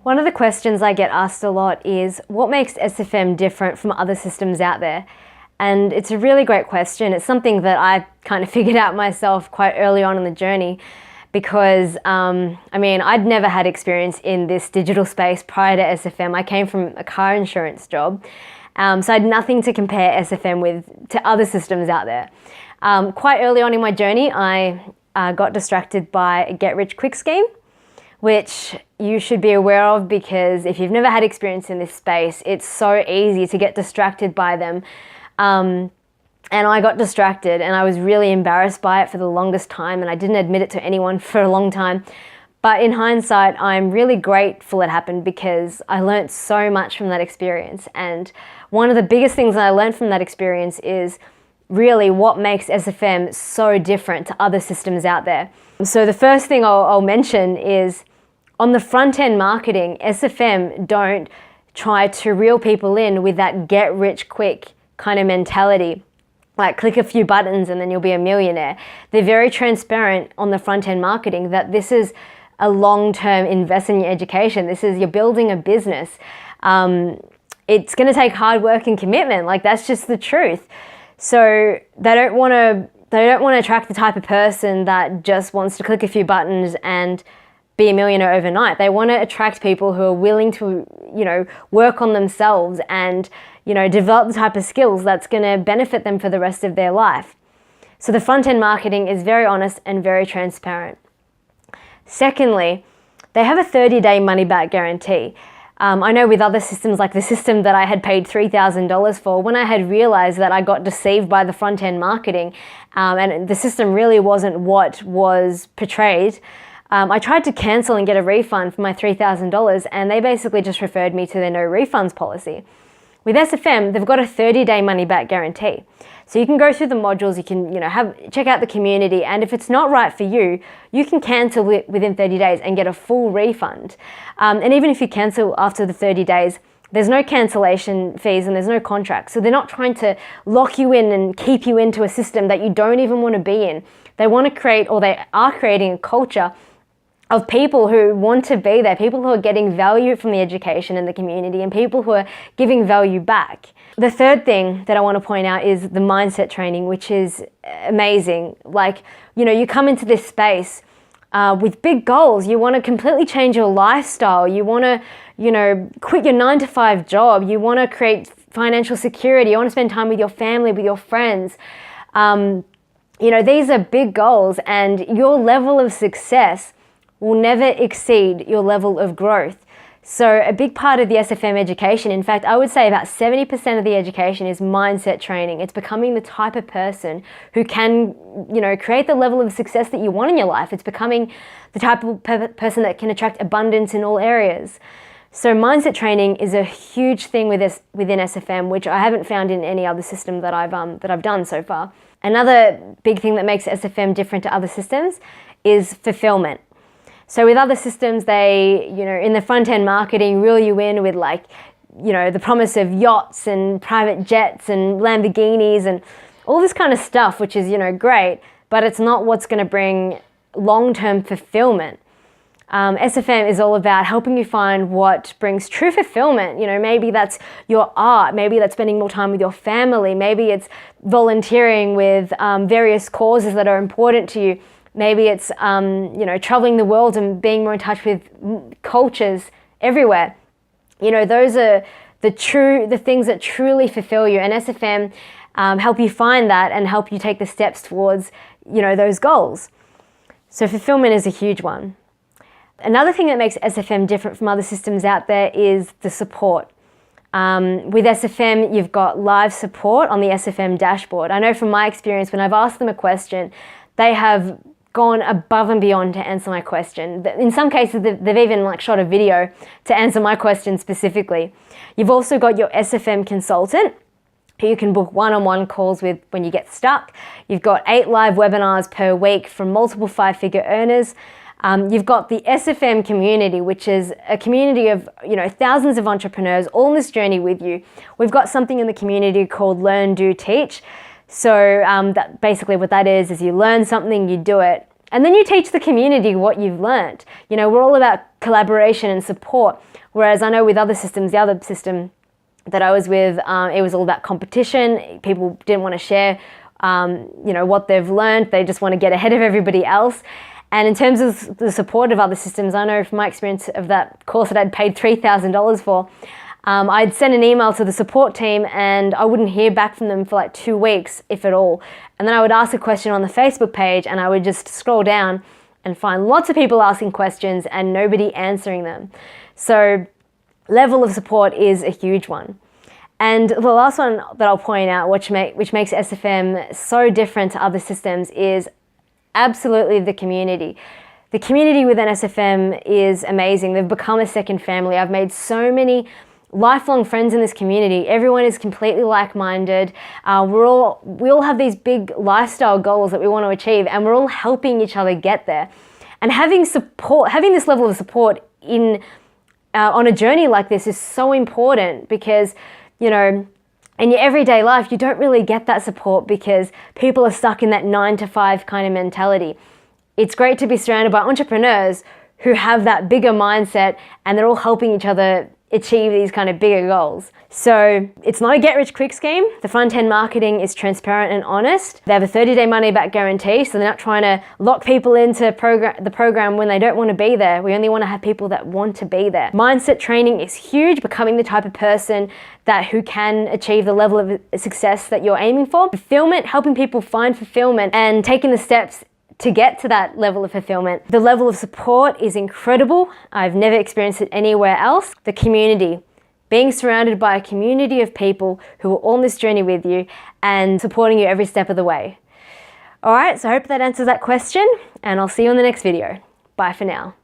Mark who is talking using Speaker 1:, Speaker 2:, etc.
Speaker 1: One of the questions I get asked a lot is, what makes SFM different from other systems out there? And it's a really great question. It's something that I kind of figured out myself quite early on in the journey because, I'd never had experience in this digital space prior to SFM. I came from a car insurance job, so I had nothing to compare SFM with to other systems out there. Quite early on in my journey, I got distracted by a get-rich-quick scheme, which you should be aware of because if you've never had experience in this space, it's so easy to get distracted by them. And I got distracted and I was really embarrassed by it for the longest time, and I didn't admit it to anyone for a long time. But in hindsight, I'm really grateful it happened because I learned so much from that experience. And one of the biggest things that I learned from that experience is really what makes SFM so different to other systems out there. So the first thing I'll mention is on the front end marketing, SFM don't try to reel people in with that get rich quick kind of mentality. Like click a few buttons and then you'll be a millionaire. They're very transparent on the front end marketing that this is a long-term investment in your education. You're building a business. It's going to take hard work and commitment. Like that's just the truth. So they don't want to attract the type of person that just wants to click a few buttons and be a millionaire overnight. They want to attract people who are willing to, work on themselves and, develop the type of skills that's going to benefit them for the rest of their life. So the front end marketing is very honest and very transparent. Secondly, they have a 30-day money-back guarantee. I know with other systems, like the system that I had paid $3,000 for, when I had realized that I got deceived by the front-end marketing and the system really wasn't what was portrayed, I tried to cancel and get a refund for my $3,000, and they basically just referred me to their no refunds policy. With SFM, they've got a 30-day money-back guarantee. So you can go through the modules, you can check out the community, and if it's not right for you, you can cancel within 30 days and get a full refund. And even if you cancel after the 30 days, there's no cancellation fees and there's no contract. So they're not trying to lock you in and keep you into a system that you don't even want to be in. They want to create, or they are creating, a culture of people who want to be there, people who are getting value from the education and the community, and people who are giving value back. The third thing that I want to point out is the mindset training, which is amazing. Like, you come into this space with big goals. You want to completely change your lifestyle. You want to, quit your 9-to-5 job. You want to create financial security. You want to spend time with your family, with your friends. These are big goals, and your level of success will never exceed your level of growth. So a big part of the SFM education, in fact, I would say about 70% of the education is mindset training. It's becoming the type of person who can, create the level of success that you want in your life. It's becoming the type of person that can attract abundance in all areas. So mindset training is a huge thing within SFM, which I haven't found in any other system that I've done so far. Another big thing that makes SFM different to other systems is fulfillment. So with other systems, they, in the front-end marketing, reel you in with the promise of yachts and private jets and Lamborghinis and all this kind of stuff, which is, great, but it's not what's going to bring long-term fulfillment. SFM is all about helping you find what brings true fulfillment. Maybe that's your art, maybe that's spending more time with your family, maybe it's volunteering with various causes that are important to you. Maybe it's, traveling the world and being more in touch with cultures everywhere. Those are the things that truly fulfill you. And SFM help you find that and help you take the steps towards, those goals. So fulfillment is a huge one. Another thing that makes SFM different from other systems out there is the support. With SFM, you've got live support on the SFM dashboard. I know from my experience, when I've asked them a question, they have gone above and beyond to answer my question. In some cases, they've even shot a video to answer my question specifically. You've also got your SFM consultant, who you can book one-on-one calls with when you get stuck. You've got 8 live webinars per week from multiple 5-figure earners. You've got the SFM community, which is a community of thousands of entrepreneurs all on this journey with you. We've got something in the community called Learn, Do, Teach. So basically what that is you learn something, you do it. And then you teach the community what you've learned. You know, we're all about collaboration and support. Whereas I know with other systems, the other system that I was with, it was all about competition. People didn't want to share, you know, what they've learned. They just want to get ahead of everybody else. And in terms of the support of other systems, I know from my experience of that course that I'd paid $3,000 for, I'd send an email to the support team and I wouldn't hear back from them for like 2 weeks, if at all. And then I would ask a question on the Facebook page and I would just scroll down and find lots of people asking questions and nobody answering them. So level of support is a huge one. And the last one that I'll point out, which makes SFM so different to other systems, is absolutely the community. The community within SFM is amazing. They've become a second family. I've made so many lifelong friends in this community. Everyone is completely like-minded. We all have these big lifestyle goals that we want to achieve, and we're all helping each other get there. And having support, having this level of support on a journey like this is so important, because, you know, in your everyday life, you don't really get that support because people are stuck in that 9-to-5 kind of mentality. It's great to be surrounded by entrepreneurs who have that bigger mindset and they're all helping each other achieve these kind of bigger goals. So it's not a get-rich-quick scheme. The front-end marketing is transparent and honest. They have a 30-day money-back guarantee, so they're not trying to lock people into the program when they don't want to be there. We only want to have people that want to be there. Mindset training is huge, becoming the type of person who can achieve the level of success that you're aiming for. Fulfillment, helping people find fulfillment and taking the steps to get to that level of fulfillment. The level of support is incredible. I've never experienced it anywhere else. The community, being surrounded by a community of people who are on this journey with you and supporting you every step of the way. All right, so I hope that answers that question, and I'll see you in the next video. Bye for now.